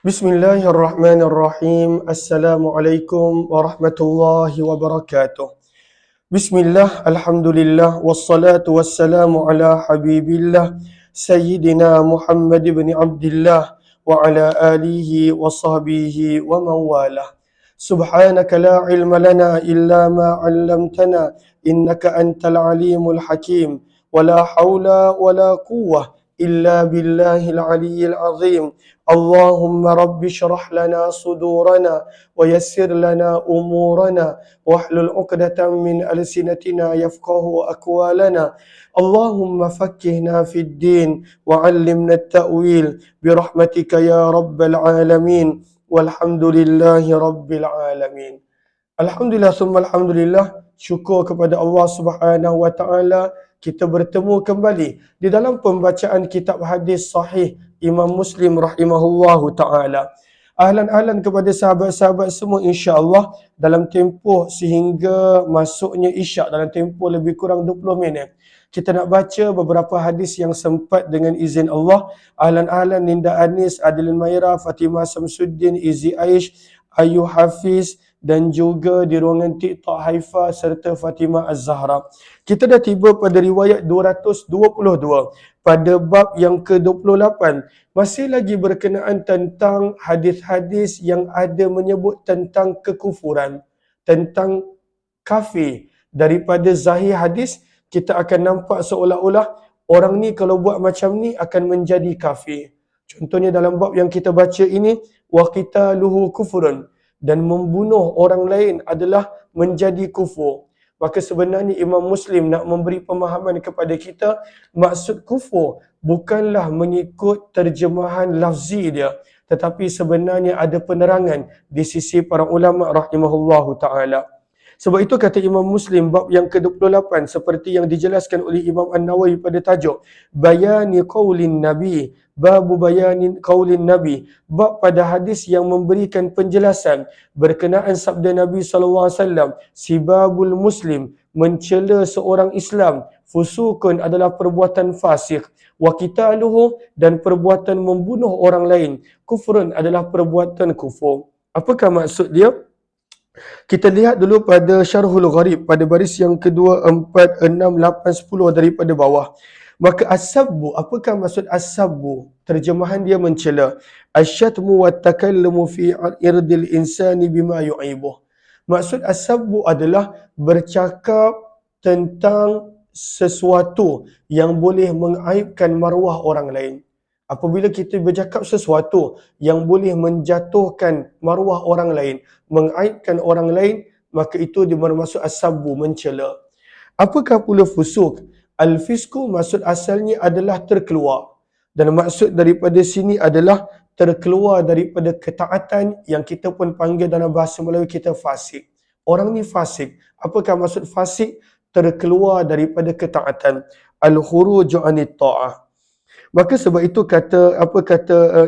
Bismillahirrahmanirrahim. Assalamualaikum warahmatullahi wabarakatuh. Bismillah, alhamdulillah, wassalatu wassalamu ala habibillah, Sayyidina Muhammad ibn Abdillah, wa ala alihi wa sahbihi wa mawalah. Subhanaka la ilma lana illa ma 'allamtana, innaka antal alimul hakim, wa la hawla wa la quwwah illa billahil aliyyil azim. Allahumma rabbi syrah lana sudurana wa yassir lana umurana wahlul 'uqdatam min alsinatina yafqahu aqwalana. Allahumma faqqihna fid din wa 'allimna at-ta'wil bi rahmatika ya rabbal alamin. Walhamdulillahi rabbil alamin. Alhamdulillah summa alhamdulillah, syukur kepada Allah Subhanahu wa taala kita bertemu kembali di dalam pembacaan kitab hadis sahih Imam Muslim rahimahullahu taala. Ahlan-ahlan kepada sahabat-sahabat semua, insya-Allah dalam tempoh sehingga masuknya Isyak, dalam tempoh lebih kurang 20 minit, kita nak baca beberapa hadis yang sempat dengan izin Allah. Ahlan-ahlan Linda Anis, Adilin Maira, Fatimah Samsuddin, Izzi Aish, Ayu Hafiz dan juga di ruangan TikTok Haifa serta Fatimah Az-Zahra. Kita dah tiba pada riwayat 222 pada bab yang ke-28. Masih lagi berkenaan tentang hadis-hadis yang ada menyebut tentang kekufuran, tentang kafir. Daripada zahir hadis, kita akan nampak seolah-olah orang ni kalau buat macam ni akan menjadi kafir. Contohnya dalam bab yang kita baca ini, wa qitaluhu kufrun, dan membunuh orang lain adalah menjadi kufur. Maka sebenarnya Imam Muslim nak memberi pemahaman kepada kita, maksud kufur bukanlah mengikut terjemahan lafzi dia, tetapi sebenarnya ada penerangan di sisi para ulama rahimahullahu ta'ala. Sebab itu kata Imam Muslim bab yang ke-28 seperti yang dijelaskan oleh Imam An-Nawawi pada tajuk Bayani Qaulin Nabi, babu bayani qaulin Nabi, bab pada hadis yang memberikan penjelasan berkenaan sabda Nabi SAW, sibabul muslim, mencela seorang Islam, fusukun adalah perbuatan fasik, wa qitaluhu, dan perbuatan membunuh orang lain, kufrun adalah perbuatan kufur. Apakah maksud dia? Kita lihat dulu pada Syarhul Gharib pada baris yang kedua, 4, 6, 8, 10 daripada bawah. Maka as-sabbu, apakah maksud as-sabbu? Terjemahan dia mencela. Asyatmu wa takallamu fi irdil insani bima yu'ibuh. Maksud as-sabbu adalah bercakap tentang sesuatu yang boleh mengaibkan maruah orang lain. Apabila kita bercakap sesuatu yang boleh menjatuhkan maruah orang lain, mengaibkan orang lain, maka itu bermaksud as-sabbu, mencela. Apakah pula fusuk? Al-fisku maksud asalnya adalah terkeluar. Dan maksud daripada sini adalah terkeluar daripada ketaatan yang kita pun panggil dalam bahasa Melayu kita fasik. Orang ni fasik. Apakah maksud fasik? Terkeluar daripada ketaatan. Al-khuruju anit ta'ah. Maka sebab itu kata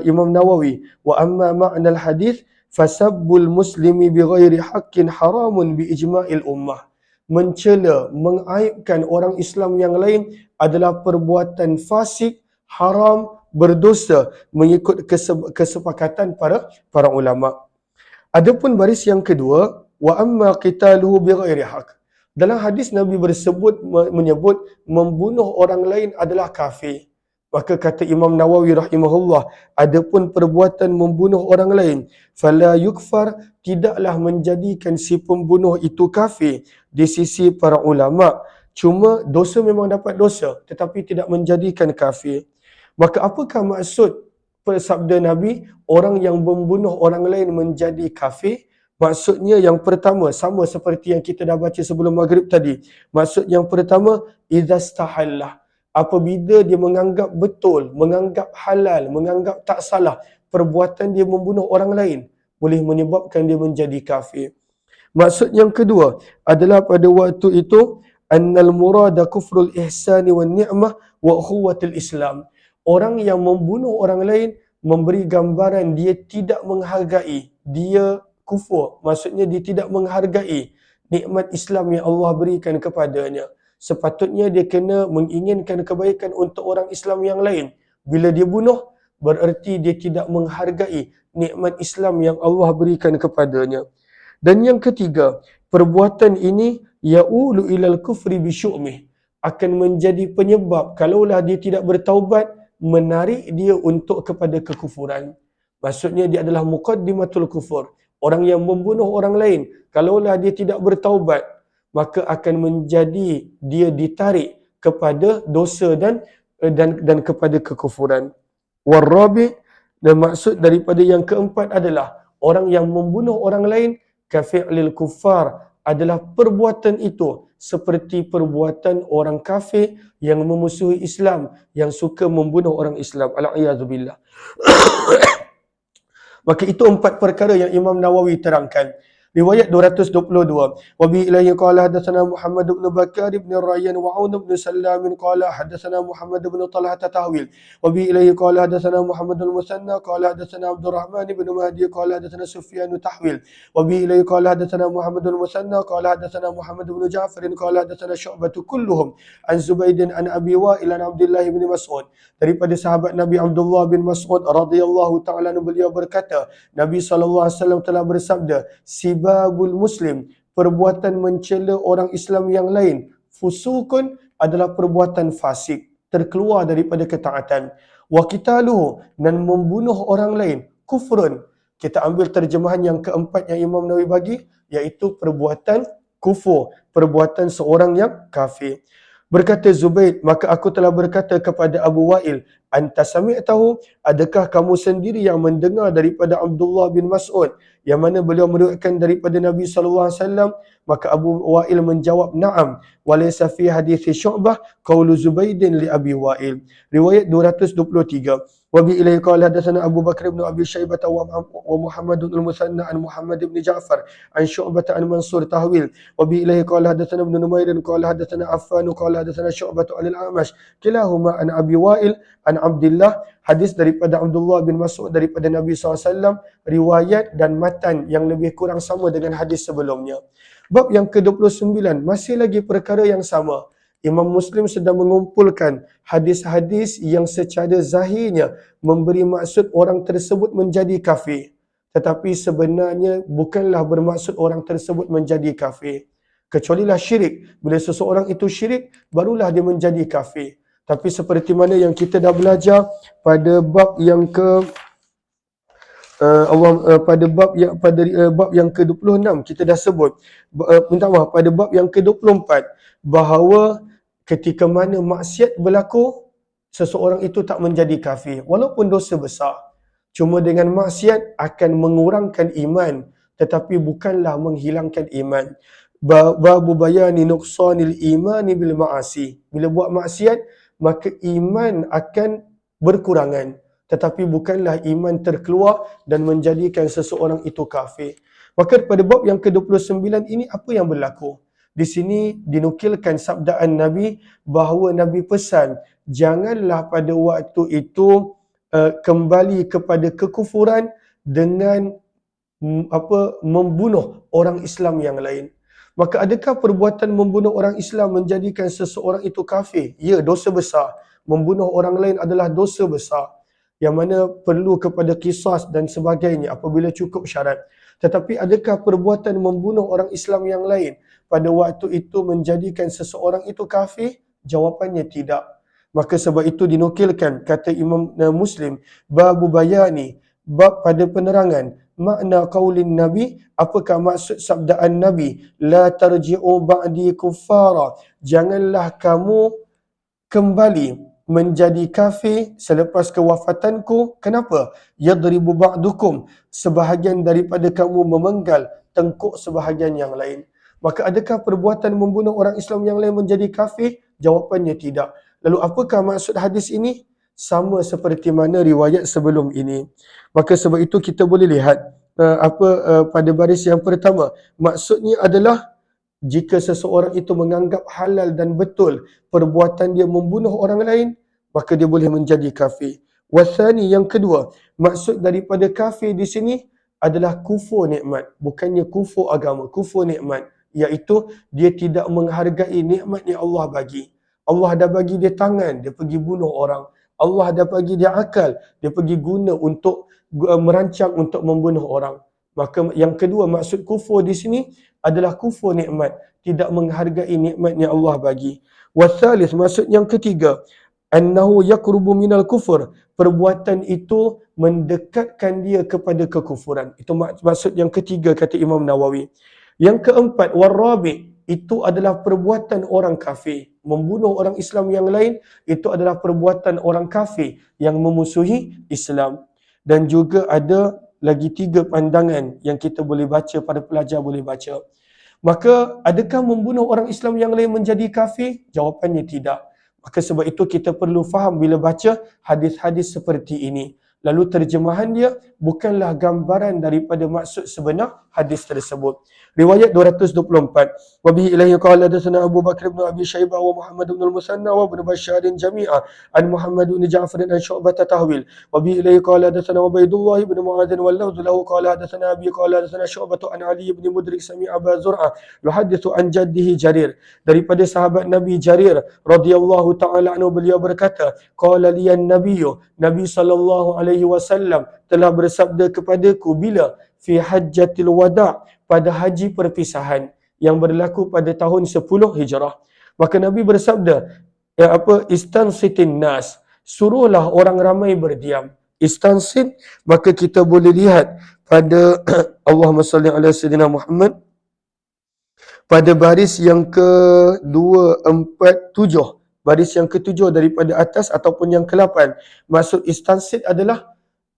Imam Nawawi, wa amma ma'nal hadis fasabbul muslimi bighairi haqqin haramun bi ijma'il ummah. Mencela, mengaibkan orang Islam yang lain adalah perbuatan fasik, haram, berdosa mengikut kesepakatan para ulama. Adapun baris yang kedua, wa amma qitaluhu bighairi haqq. Dalam hadis Nabi menyebut membunuh orang lain adalah kafir. Maka kata Imam Nawawi rahimahullah, adapun perbuatan membunuh orang lain, fala yukfar, tidaklah menjadikan si pembunuh itu kafir di sisi para ulama. Cuma dosa memang dapat dosa, tetapi tidak menjadikan kafir. Maka apakah maksud sabda Nabi, orang yang membunuh orang lain menjadi kafir? Maksudnya yang pertama, sama seperti yang kita dah baca sebelum maghrib tadi. Maksud yang pertama, idzastahallah, apabila dia menganggap betul, menganggap halal, menganggap tak salah, perbuatan dia membunuh orang lain boleh menyebabkan dia menjadi kafir. Maksud yang kedua adalah pada waktu itu, annal murada kufrul ihsani wan ni'mah wa ukhuwatul Islam. Orang yang membunuh orang lain memberi gambaran dia tidak menghargai, dia kufur, maksudnya dia tidak menghargai nikmat Islam yang Allah berikan kepadanya. Sepatutnya dia kena menginginkan kebaikan untuk orang Islam yang lain. Bila dia bunuh, bererti dia tidak menghargai nikmat Islam yang Allah berikan kepadanya. Dan yang ketiga, perbuatan ini ya'ulu ilal kufri bisyu'mih, akan menjadi penyebab kalaulah dia tidak bertaubat, menarik dia untuk kepada kekufuran. Maksudnya dia adalah muqaddimatul kufur. Orang yang membunuh orang lain, kalaulah dia tidak bertaubat, maka akan menjadi dia ditarik kepada dosa dan kepada kekufuran. Warabi, dan maksud daripada yang keempat adalah orang yang membunuh orang lain kafi'lil kuffar, adalah perbuatan itu seperti perbuatan orang kafir yang memusuhi Islam, yang suka membunuh orang Islam. Al-a'yadzubillah. Maka itu empat perkara yang Imam Nawawi terangkan. Riwayat 222. Wa bi ilaihi qala hadatsana Muhammad bin Bakar bin Rayyan wa Aun bin Salam qala hadatsana Muhammad bin Talhah tahwil. Wa bi ilaihi qala hadatsana Muhammad bin Musanna qala hadatsana Abdurrahman bin Mahdi qala hadatsana Sufyan tahwil. Wa bi ilaihi qala hadatsana Muhammad bin Musanna qala hadatsana Muhammad bin Ja'far qala hadatsana Syu'bah kulluhum an Zubaid an Abi Wa'il an Abdullah bin Mas'ud. Daripada sahabat Nabi Abdullah bin Mas'ud radhiyallahu ta'ala anhu, beliau berkata, Nabi SAW telah bersabda, sibabul muslim, perbuatan mencela orang Islam yang lain, fusukun, adalah perbuatan fasik, terkeluar daripada ketaatan. Wa qitaluhu, dan membunuh orang lain, kufrun. Kita ambil terjemahan yang keempat yang Imam Nawawi bagi, iaitu perbuatan kufur, perbuatan seorang yang kafir. Berkata Zubaid, maka aku telah berkata kepada Abu Wa'il, anta sami'tahu, adakah kamu sendiri yang mendengar daripada Abdullah bin Mas'ud, yang mana beliau meriwayatkan daripada Nabi SAW? Maka Abu Wa'il menjawab, na'am, walaysa fi hadithi Syu'bah qawlu Zubaidin li Abi Wa'il. Riwayat 223. Wa bi ilaihi qala hadatsana Abu Bakar bin Abi Syaibah wa Muhammad bin Musanna an Muhammad bin Ja'far an Syu'bah an Mansur tahwil. Wa bi ilaihi qala hadatsana Ibn Numair qala hadatsana Affan qala hadatsana Syu'bah an al-A'mash kilahuma an Abi Wa'il an Abdullah. Hadis daripada Abdullah bin Mas'ud daripada Nabi SAW, riwayat dan matan yang lebih kurang sama dengan hadis sebelumnya. Bab yang ke-29, masih lagi perkara yang sama. Imam Muslim sedang mengumpulkan hadis-hadis yang secara zahirnya memberi maksud orang tersebut menjadi kafir, tetapi sebenarnya bukanlah bermaksud orang tersebut menjadi kafir. Kecualilah syirik. Bila seseorang itu syirik, barulah dia menjadi kafir. Tapi seperti mana yang kita dah belajar pada bab yang bab yang ke-26 kita dah sebut, pada bab yang ke-24, bahawa ketika mana maksiat berlaku, seseorang itu tak menjadi kafir walaupun dosa besar. Cuma dengan maksiat akan mengurangkan iman, tetapi bukanlah menghilangkan iman. Babu bayani nuqsanil imani bil ma'asi. Bila buat maksiat, maka iman akan berkurangan, tetapi bukanlah iman terkeluar dan menjadikan seseorang itu kafir. Maka pada bab yang ke-29 ini apa yang berlaku? Di sini dinukilkan sabdaan Nabi bahawa Nabi pesan, janganlah pada waktu itu kembali kepada kekufuran dengan membunuh orang Islam yang lain. Maka adakah perbuatan membunuh orang Islam menjadikan seseorang itu kafir? Ya, dosa besar. Membunuh orang lain adalah dosa besar, yang mana perlu kepada qisas dan sebagainya apabila cukup syarat. Tetapi adakah perbuatan membunuh orang Islam yang lain pada waktu itu menjadikan seseorang itu kafir? Jawapannya tidak. Maka sebab itu dinukilkan, kata Imam Muslim, babu bayani, bab pada penerangan makna qaulin Nabi, apakah maksud sabdaan Nabi, la tarji'u ba'di kuffara, janganlah kamu kembali menjadi kafir selepas kewafatanku. Kenapa? Yadribu ba'dukum, sebahagian daripada kamu memenggal tengkuk sebahagian yang lain. Maka adakah perbuatan membunuh orang Islam yang lain menjadi kafir? Jawapannya tidak. Lalu apakah maksud hadis ini? Sama seperti mana riwayat sebelum ini. Maka sebab itu kita boleh lihat pada baris yang pertama, maksudnya adalah jika seseorang itu menganggap halal dan betul perbuatan dia membunuh orang lain, maka dia boleh menjadi kafir. Wasani, yang kedua, maksud daripada kafir di sini adalah kufur nikmat, bukannya kufur agama, kufur nikmat, iaitu dia tidak menghargai nikmat yang Allah bagi. Allah dah bagi dia tangan, dia pergi bunuh orang. Allah dah bagi dia akal, dia pergi guna untuk merancang untuk membunuh orang. Maka yang kedua, maksud kufur di sini adalah kufur nikmat, tidak menghargai nikmat yang Allah bagi. Wasalis, maksud yang ketiga, annahu yaqrubu minal kufur, perbuatan itu mendekatkan dia kepada kekufuran. Itu maksud yang ketiga kata Imam Nawawi. Yang keempat, warabi, itu adalah perbuatan orang kafir. Membunuh orang Islam yang lain itu adalah perbuatan orang kafir yang memusuhi Islam. Dan juga ada lagi 3 pandangan yang kita boleh baca, para pelajar boleh baca. Maka adakah membunuh orang Islam yang lain menjadi kafir? Jawapannya tidak. Maka sebab itu kita perlu faham bila baca hadis-hadis seperti ini. Lalu terjemahan dia bukanlah gambaran daripada maksud sebenar hadis tersebut. Riwayat 224. Wa bihi ilaihi qala hadatsana Abu Bakr bin Abi Syaibah wa Muhammad bin al-Musanna wa ibn Bashar jami'a an Muhammad bin Ja'far an Syu'bah tahwil. Wa bihi ilaihi qala hadatsana Ubaidullah bin Mu'adz wal lafdh lahu qala hadatsana Abi qala hadatsana Syu'bah an Ali bin Mudrik sami'a Aba Zur'ah yuhaddithu an jaddihi Jarir. Daripada sahabat Nabi Jarir radhiyallahu taala anhu, beliau berkata, qala liyan nabiyyu, Nabi sallallahu alaihi wasallam telah bersabda kepadaku bila fi hajjatil wada', pada haji perpisahan yang berlaku pada tahun 10 Hijrah. Maka Nabi bersabda, istansitin nas, suruhlah orang ramai berdiam. Istansit, maka kita boleh lihat pada Allahumma salli ala sayyidina Muhammad, pada baris yang ke-247, baris yang ke-7 daripada atas ataupun yang ke-8. Maksud istansit adalah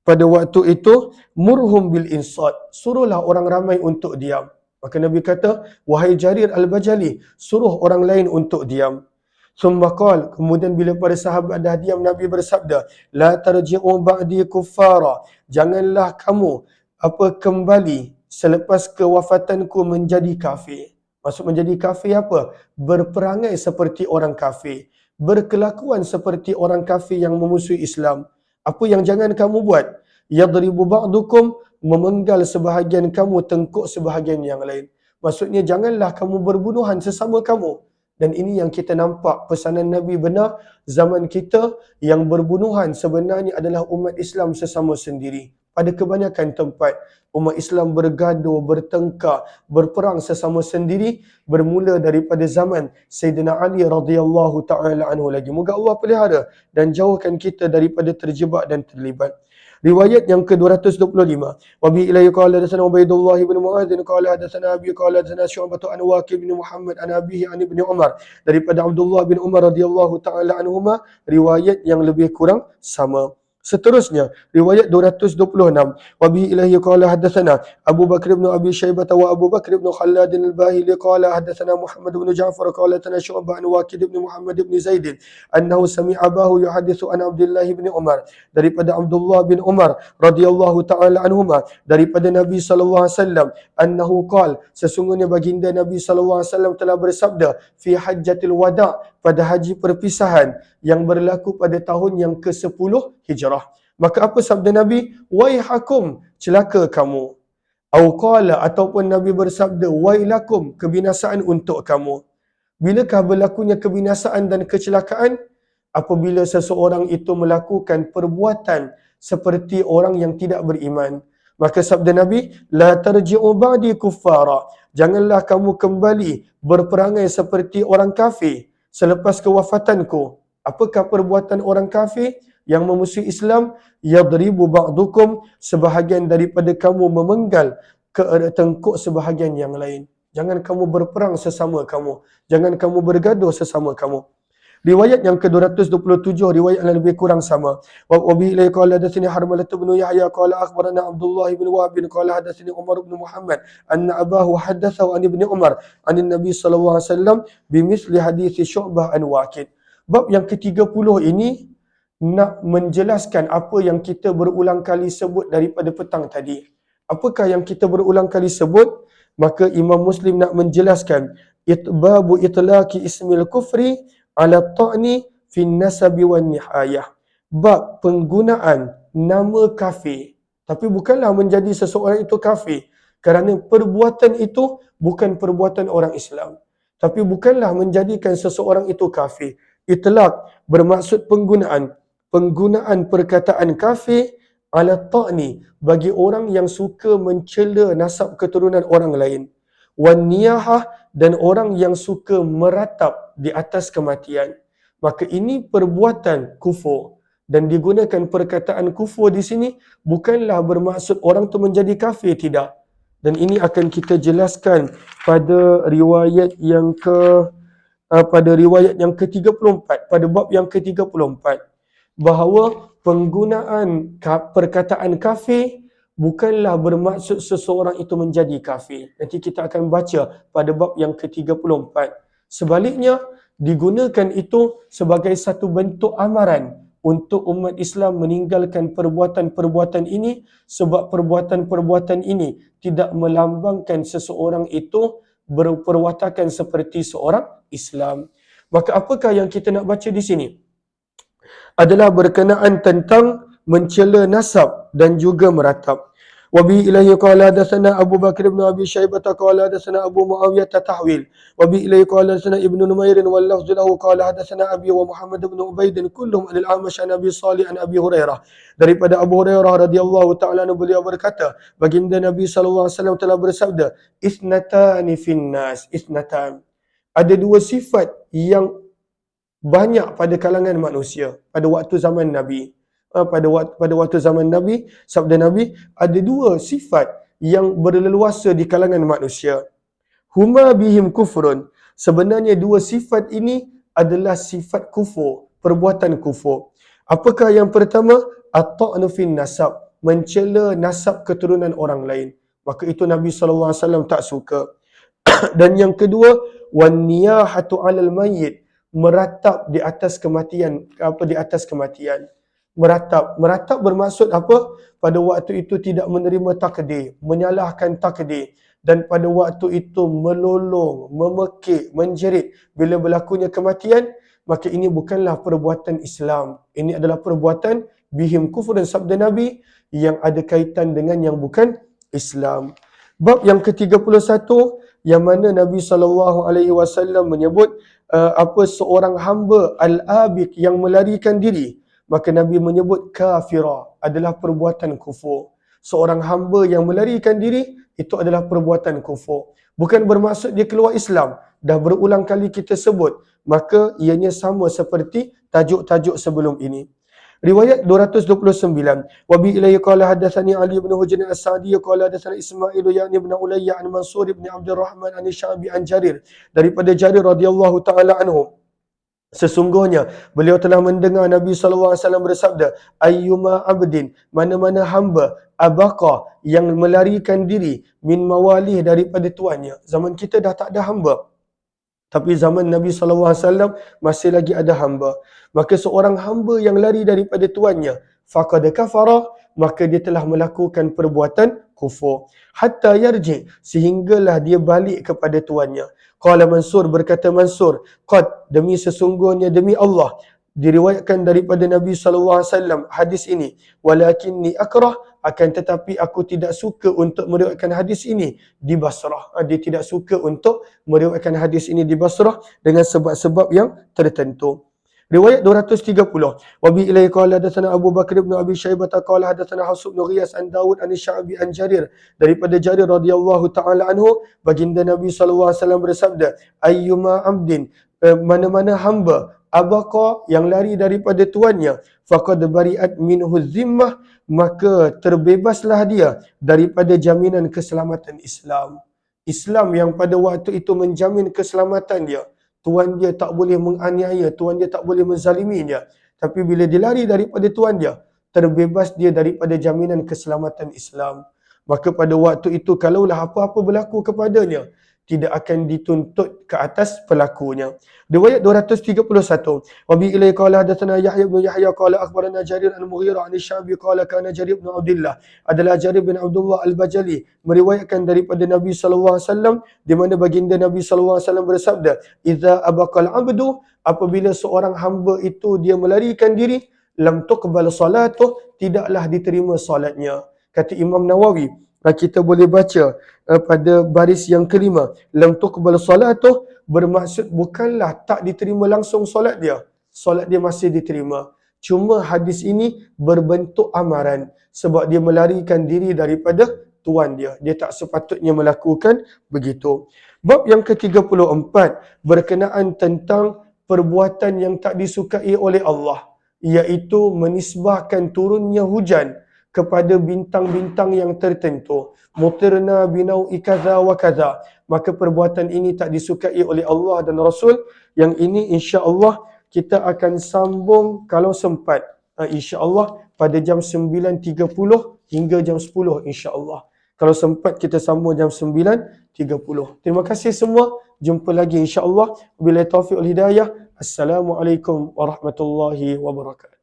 pada waktu itu murhum bil insat, suruhlah orang ramai untuk diam. Maka Nabi kata, wahai Jarir al-Bajali, suruh orang lain untuk diam. Summa qala, kemudian bila para sahabat dah diam, Nabi bersabda, la tarji'u ba'di kuffara, janganlah kamu kembali selepas kewafatanku menjadi kafir. Maksud menjadi kafir apa? Berperangai seperti orang kafir, berkelakuan seperti orang kafir yang memusuhi Islam. Apa yang jangan kamu buat? Yadribu ba'dukum, memenggal sebahagian kamu, tengkuk sebahagian yang lain. Maksudnya janganlah kamu berbunuhan sesama kamu. Dan ini yang kita nampak pesanan Nabi benar zaman kita, yang berbunuhan sebenarnya adalah umat Islam sesama sendiri. Pada kebanyakan tempat umat Islam bergaduh, bertengkar, berperang sesama sendiri bermula daripada zaman Sayyidina Ali radhiyallahu taala anhu lagi. Moga Allah pelihara dan jauhkan kita daripada terjebak dan terlibat. Riwayat yang ke-225. Wa bi ilayhi qala hadatsana Ubaidullah bin Mu'adz qala hadatsana Abi qala hadatsana Syu'bah an Waqi' bin Muhammad an abihi an Ibnu Umar. Daripada Abdullah bin Umar radhiyallahu taala anhuma, riwayat yang lebih kurang sama. Seterusnya, riwayat 226. Wa bihi ilahi qala hadatsana Abu Bakr bin Abi Syaibah wa Abu Bakr bin Khalad al-Bahili qala hadatsana Muhammad bin Ja'far qala hadatsana Syu'bah an Waqid bin Muhammad bin Zaid annahu sami'a abahu yuhaddithu an Abdullah bin Umar, daripada Abdullah bin Umar radhiyallahu taala anhuma, daripada Nabi sallallahu alaihi wasallam, annahu qala, sesungguhnya baginda Nabi sallallahu alaihi wasallam telah bersabda, fi hajjatil wada', pada haji perpisahan yang berlaku pada tahun yang ke-10 Hijrah. Maka apa sabda Nabi? Waihakum, celaka kamu. Au qala, ataupun Nabi bersabda, wailakum, kebinasaan untuk kamu. Bilakah berlakunya kebinasaan dan kecelakaan? Apabila seseorang itu melakukan perbuatan seperti orang yang tidak beriman. Maka sabda Nabi, la tarji'u ba'di kuffara, janganlah kamu kembali berperangai seperti orang kafir selepas kewafatanku. Apakah perbuatan orang kafir yang memusuhi Islam? Yadribu ba'dukum, sebahagian daripada kamu memenggal ke tengkuk sebahagian yang lain. Jangan kamu berperang sesama kamu. Jangan kamu bergaduh sesama kamu. Riwayat yang ke-227, riwayat yang lebih kurang sama. Wa bi ilaihi qala hadatsani Harmalah bin Yahya qala akhbarana Abdullah bin Wahb qala hadatsani Umar bin Muhammad anna abahu haddatsahu an Ibnu Umar an Nabi sallallahu alaihi wasallam bimithli hadits Syu'bah an Waqid. Bab yang ke-30 ini nak menjelaskan apa yang kita berulang kali sebut daripada petang tadi. Apakah yang kita berulang kali sebut? Maka Imam Muslim nak menjelaskan babu itlaqi ismil kufri ala ta'ni fi nasabi wan nihayah. Bab penggunaan nama kafir, tapi bukanlah menjadi seseorang itu kafir kerana perbuatan itu bukan perbuatan orang Islam. Tapi bukanlah menjadikan seseorang itu kafir. Itlaq bermaksud penggunaan. penggunaan perkataan kafir ala ta'ni bagi orang yang suka mencela nasab keturunan orang lain, wan niyahah dan orang yang suka meratap di atas kematian. Maka ini perbuatan kufur, dan digunakan perkataan kufur di sini bukanlah bermaksud orang tu menjadi kafir, tidak. Dan ini akan kita jelaskan pada riwayat yang ke-34, pada bab yang ke-34, bahawa penggunaan perkataan kafir bukanlah bermaksud seseorang itu menjadi kafir. Nanti kita akan baca pada bab yang ke-34. Sebaliknya, digunakan itu sebagai satu bentuk amaran untuk umat Islam meninggalkan perbuatan-perbuatan ini, sebab perbuatan-perbuatan ini tidak melambangkan seseorang itu berperwatakan seperti seorang Islam. Maka apakah yang kita nak baca di sini? Adalah berkenaan tentang mencela nasab dan juga meratap. Wa bi ilaihi qala hadatsana Abu Bakr bin Abi Syaibah qala hadatsana Abu Muawiyah tahwil wa bi ilaihi qala hadatsana Ibnu Numair wal lafdhu lahu qala hadatsana Abi wa Muhammad bin Ubaid kulluhum an al-Amash an Abi Salih an Abi Hurairah. Daripada Abu Hurairah radhiyallahu taala anhu, beliau berkata, baginda Nabi sallallahu alaihi wasallam telah bersabda, isnatani finnas, isnatan, ada dua sifat yang banyak pada kalangan manusia pada waktu zaman Nabi. Pada waktu zaman Nabi, sabda Nabi, ada dua sifat yang berleluasa di kalangan manusia. Huma bihim kufrun. Sebenarnya dua sifat ini adalah sifat kufur, perbuatan kufur. Apakah yang pertama? At-ta'nu fin nasab, mencela nasab keturunan orang lain. Maka itu Nabi SAW tak suka. Dan yang kedua, wan niyahatu 'alal mayyit, meratap di atas kematian, di atas kematian. Meratap bermaksud apa? Pada waktu itu tidak menerima takdir, menyalahkan takdir, dan pada waktu itu melolong, memekik, menjerit bila berlakunya kematian. Maka ini bukanlah perbuatan Islam. Ini adalah perbuatan bihim kufur, dan sabda Nabi yang ada kaitan dengan yang bukan Islam. Bab yang ke-31, yang mana Nabi SAW menyebut seorang hamba al-abik yang melarikan diri. Maka Nabi menyebut kafira adalah perbuatan kufur. Seorang hamba yang melarikan diri itu adalah perbuatan kufur. Bukan bermaksud dia keluar Islam. Dah berulang kali kita sebut. Maka ianya sama seperti tajuk-tajuk sebelum ini. Riwayat 229. Wa bi ilayhi qala hadatsani Ali bin Hujr as-Sa'di qala hadatsana Ismail yani ibn Ulayya an Mansur ibn Abdurrahman an Sya'bi an Jarir, daripada Jarir radhiyallahu taala anhu, sesungguhnya beliau telah mendengar Nabi SAW bersabda, ayyuma abdin, mana-mana hamba, abaqa, yang melarikan diri, min mawalih, daripada tuannya. Zaman kita dah tak ada hamba, tapi zaman Nabi SAW masih lagi ada hamba. Maka seorang hamba yang lari daripada tuannya, faqad kafara, maka dia telah melakukan perbuatan kufur. Hatta yarji, sehinggalah dia balik kepada tuannya. Qala Mansur, berkata Mansur, qad, demi sesungguhnya, demi Allah, diriwayatkan daripada Nabi SAW hadis ini, walakinni akrah, akan tetapi aku tidak suka untuk meriwayatkan hadis ini di Basrah. Dia tidak suka untuk meriwayatkan hadis ini di Basrah dengan sebab-sebab yang tertentu. Riwayat 230. Wa bi ilaihi qala hadatsana Abu Bakr bin Abi Syaibah qala hadatsana Hafs bin Ghiyas an Dawud an Sya'bi an Jarir, daripada Jarir radhiyallahu taala anhu, baginda Nabi sallallahu alaihi wasallam bersabda, ayyuma abdin, mana-mana hamba, abaqa, yang lari daripada tuannya, faqad bari'at minhu zimmah, maka terbebaslah dia daripada jaminan keselamatan Islam. Islam yang pada waktu itu menjamin keselamatan dia. Tuan dia tak boleh menganiaya, tuan dia tak boleh menzalimi dia. Tapi bila dia lari daripada tuan dia, terbebas dia daripada jaminan keselamatan Islam. Maka pada waktu itu, kalaulah apa-apa berlaku kepadanya, tidak akan dituntut ke atas pelakunya. Riwayat 231. Wa bi ilaihi qala hadatsana Yahya bin Yahya qala akhbarana Jarir al-Mughirah an Sya'bi qala kana Jarir bin Abdullah, adalah Jarir bin Abdullah al-Bajali, meriwayatkan daripada Nabi sallallahu alaihi wasallam, di mana baginda Nabi sallallahu alaihi wasallam bersabda, idza abaqal abdu, apabila seorang hamba itu dia melarikan diri, lam tuqbal salatuh, tidaklah diterima solatnya. Kata Imam Nawawi, kita boleh baca pada baris yang kelima, lam tuqbal salatuh bermaksud bukanlah tak diterima langsung solat dia. Solat dia masih diterima. Cuma hadis ini berbentuk amaran sebab dia melarikan diri daripada tuan dia. Dia tak sepatutnya melakukan begitu. Bab yang ke-34 berkenaan tentang perbuatan yang tak disukai oleh Allah, iaitu menisbahkan turunnya hujan kepada bintang-bintang yang tertentu. Mutirna binau'i kaza wa kaza. Maka perbuatan ini tak disukai oleh Allah dan Rasul. Yang ini insya-Allah kita akan sambung kalau sempat. Insya-Allah pada jam 9.30 hingga jam 10 insya-Allah. Kalau sempat kita sambung jam 9.30. Terima kasih semua. Jumpa lagi insya-Allah. Wabillahi taufiq wal hidayah. Assalamualaikum warahmatullahi wabarakatuh.